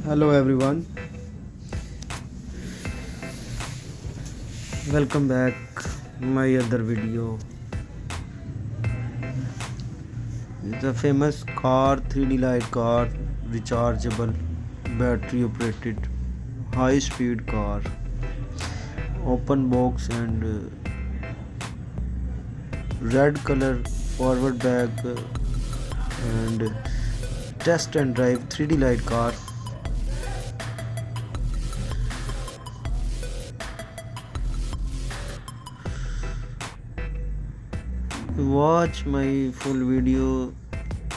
Hello everyone, welcome back my other video. It's a famous car, 3D light car, rechargeable, battery operated, high speed car, open box and red color forward back and test and drive 3D light car. Watch my full video.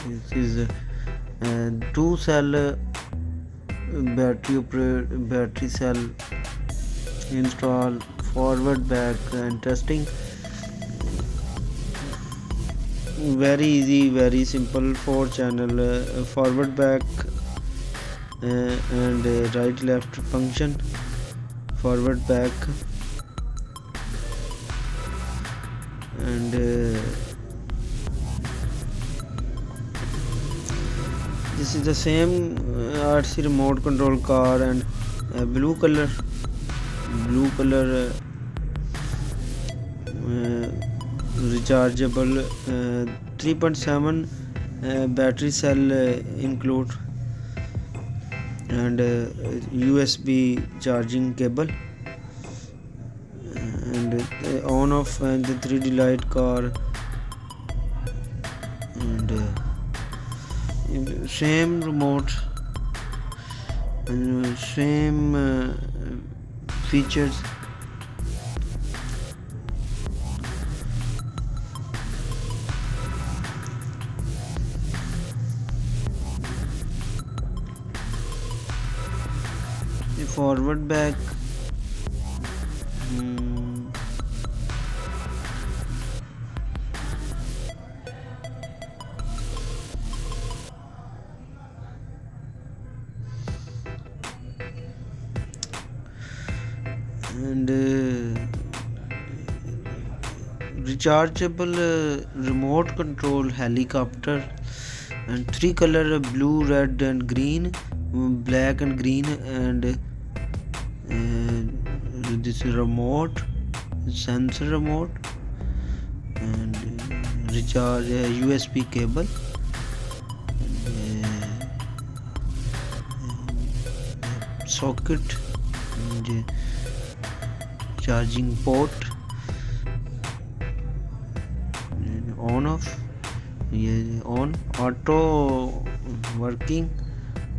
This is two cell battery cell install, forward back and testing. Very easy, very simple. 4 channel forward back and right left function, forward back and this is the same RC remote control car and blue color rechargeable 3.7 battery cell include and USB charging cable and on off and the 3D light car and same remote and same features. The forward back and rechargeable remote control helicopter and 3 color blue, red and green, black and green and this remote sensor remote and recharge USB cable socket and charging port on off, on auto working,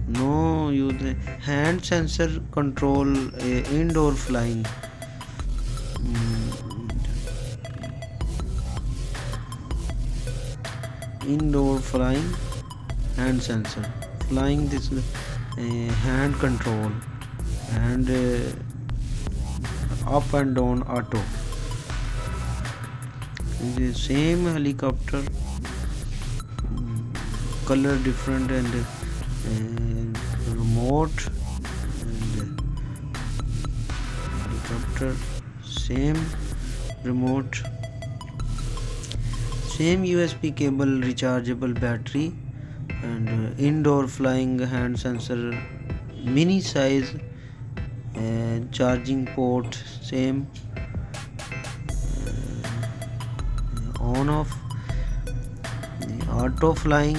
no use hand sensor control indoor flying indoor flying hand sensor flying, this hand control and up and down auto. The same helicopter, color different and remote and helicopter, same remote, same USB cable, rechargeable battery and indoor flying hand sensor, mini size charging port, same on off, auto flying,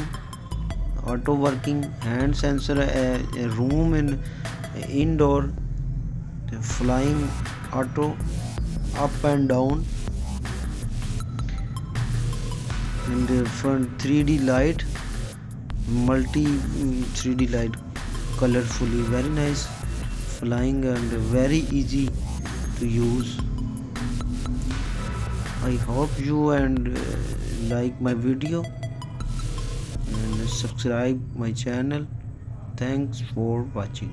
auto working, hand sensor, a room in indoor, the flying auto up and down and the front 3D light, multi 3D light, colorfully, very nice, flying and very easy to use. I hope you and like my video and subscribe my channel. Thanks for watching.